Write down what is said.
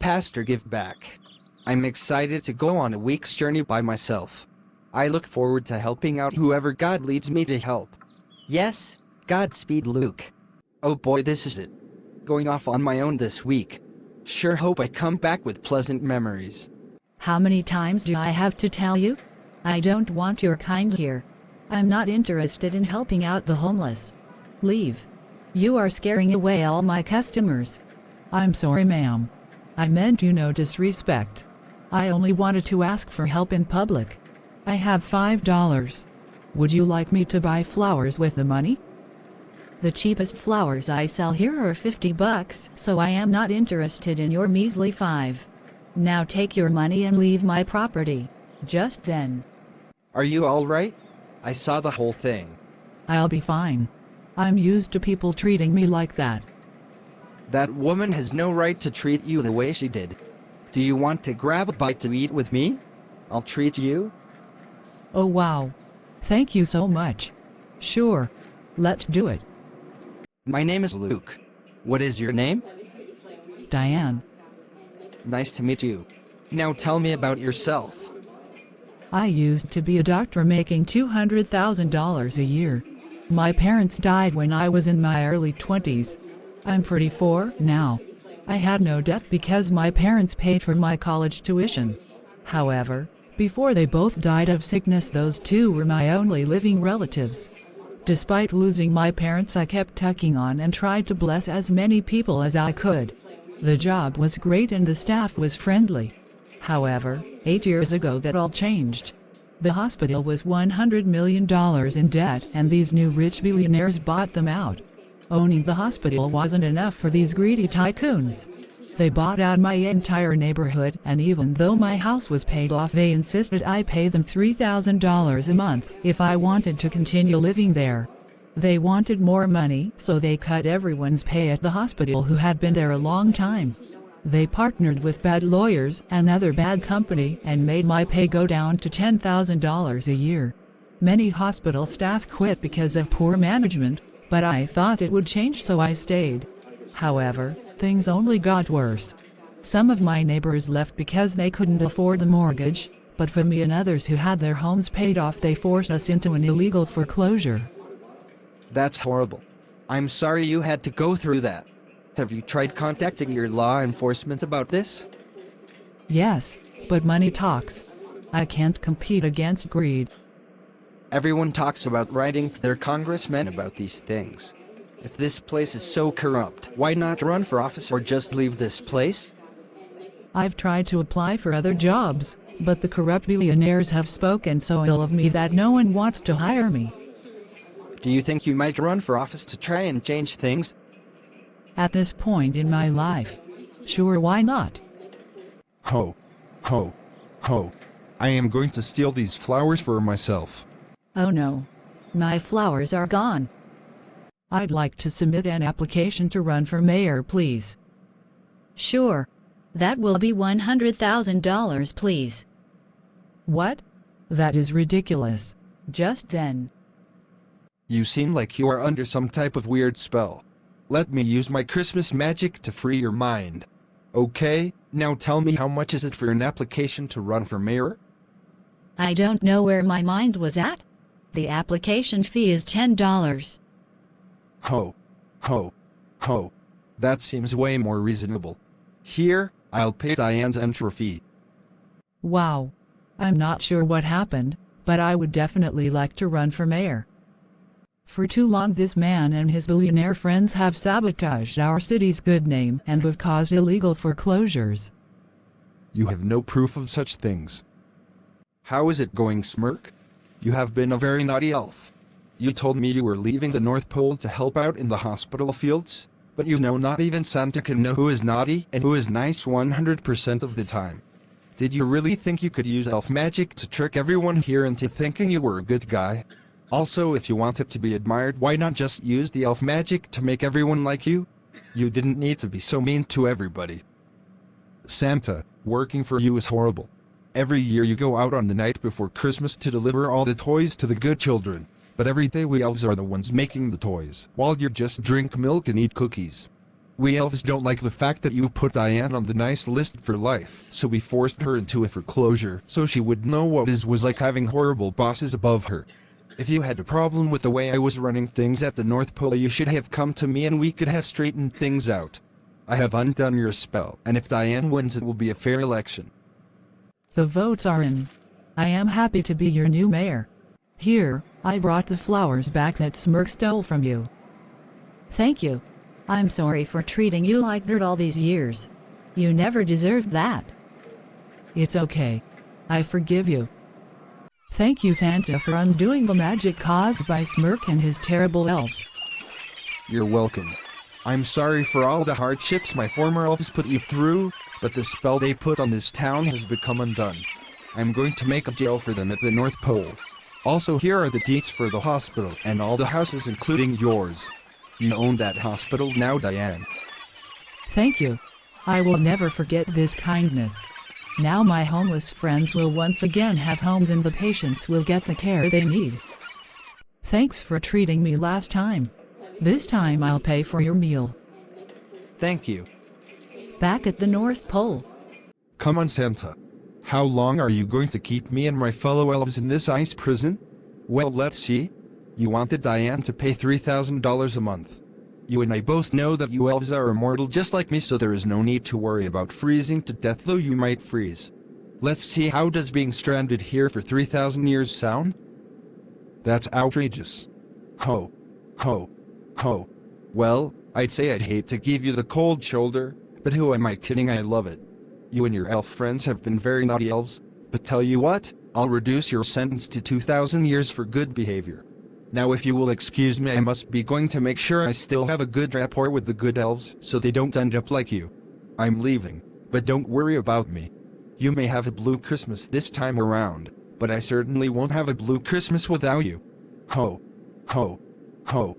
pastor give back. I'm excited to go on a week's journey by myself. I look forward to helping out whoever God leads me to help. Yes, Godspeed, Luke. Oh boy, this is it. Going off on my own this week. Sure hope I come back with pleasant memories. How many times do I have to tell you? I don't want your kind here. I'm not interested in helping out the homeless. Leave. You are scaring away all my customers. I'm sorry, ma'am. I meant you no disrespect. I only wanted to ask for help in public. I have $5. Would you like me to buy flowers with the money? The cheapest flowers I sell here are $50, so I am not interested in your measly 5. Now take your money and leave my property. Just then. Are you alright? I saw the whole thing. I'll be fine. I'm used to people treating me like that. That woman has no right to treat you the way she did. Do you want to grab a bite to eat with me? I'll treat you. Oh wow. Thank you so much. Sure. Let's do it. My name is Luke. What is your name? Diane. Nice to meet you. Now tell me about yourself. I used to be a doctor making $200,000 a year. My parents died when I was in my early 20s. I'm 34 now. I had no debt because my parents paid for my college tuition. However, before they both died of sickness, those two were my only living relatives. Despite losing my parents, I kept tucking on and tried to bless as many people as I could. The job was great and the staff was friendly. However, 8 years ago that all changed. The hospital was $100 million in debt and these new rich billionaires bought them out. Owning the hospital wasn't enough for these greedy tycoons. They bought out my entire neighborhood, and even though my house was paid off, they insisted I pay them $3,000 a month if I wanted to continue living there. They wanted more money, so they cut everyone's pay at the hospital who had been there a long time. They partnered with bad lawyers, another bad company, and made my pay go down to $10,000 a year. Many hospital staff quit because of poor management, but I thought it would change, so I stayed. However, things only got worse. Some of my neighbors left because they couldn't afford the mortgage, but for me and others who had their homes paid off, they forced us into an illegal foreclosure. That's horrible. I'm sorry you had to go through that. Have you tried contacting your law enforcement about this? Yes, but money talks. I can't compete against greed. Everyone talks about writing to their congressmen about these things. If this place is so corrupt, why not run for office or just leave this place? I've tried to apply for other jobs, but the corrupt billionaires have spoken so ill of me that no one wants to hire me. Do you think you might run for office to try and change things? At this point in my life, sure, why not? Ho, ho, ho. I am going to steal these flowers for myself. Oh no. My flowers are gone. I'd like to submit an application to run for mayor, please. Sure. That will be $100,000, please. What? That is ridiculous. Just then. You seem like you are under some type of weird spell. Let me use my Christmas magic to free your mind. Okay, now tell me, how much is it for an application to run for mayor? I don't know where my mind was at. The application fee is $10. Ho, ho, ho. That seems way more reasonable. Here, I'll pay Diane's entry fee. Wow. I'm not sure what happened, but I would definitely like to run for mayor. For too long, this man and his billionaire friends have sabotaged our city's good name and have caused illegal foreclosures. You have no proof of such things. How is it going, Smirk? You have been a very naughty elf. You told me you were leaving the North Pole to help out in the hospital fields, but you know not even Santa can know who is naughty and who is nice 100% of the time. Did you really think you could use elf magic to trick everyone here into thinking you were a good guy? Also, if you wanted to be admired, why not just use the elf magic to make everyone like you? You didn't need to be so mean to everybody. Santa, working for you is horrible. Every year you go out on the night before Christmas to deliver all the toys to the good children, but every day we elves are the ones making the toys, while you just drink milk and eat cookies. We elves don't like the fact that you put Diane on the nice list for life, so we forced her into a foreclosure so she would know what it was like having horrible bosses above her. If you had a problem with the way I was running things at the North Pole, you should have come to me and we could have straightened things out. I have undone your spell, and if Diane wins, it will be a fair election. The votes are in. I am happy to be your new mayor. Here, I brought the flowers back that Smirk stole from you. Thank you. I'm sorry for treating you like dirt all these years. You never deserved that. It's okay. I forgive you. Thank you, Santa, for undoing the magic caused by Smirk and his terrible elves. You're welcome. I'm sorry for all the hardships my former elves put you through, but the spell they put on this town has become undone. I'm going to make a jail for them at the North Pole. Also, here are the deeds for the hospital and all the houses, including yours. You own that hospital now, Diane. Thank you. I will never forget this kindness. Now my homeless friends will once again have homes and the patients will get the care they need. Thanks for treating me last time. This time I'll pay for your meal. Thank you. Back at the North Pole. Come on, Santa. How long are you going to keep me and my fellow elves in this ice prison? Well, let's see. You wanted Diane to pay $3,000 a month. You and I both know that you elves are immortal just like me, so there is no need to worry about freezing to death, though you might freeze. Let's see, how does being stranded here for 3,000 years sound? That's outrageous. Ho. Ho. Ho. Well, I'd say I'd hate to give you the cold shoulder, but who am I kidding? I love it. You and your elf friends have been very naughty elves, but tell you what, I'll reduce your sentence to 2,000 years for good behavior. Now if you will excuse me, I must be going to make sure I still have a good rapport with the good elves so they don't end up like you. I'm leaving, but don't worry about me. You may have a blue Christmas this time around, but I certainly won't have a blue Christmas without you. Ho. Ho. Ho.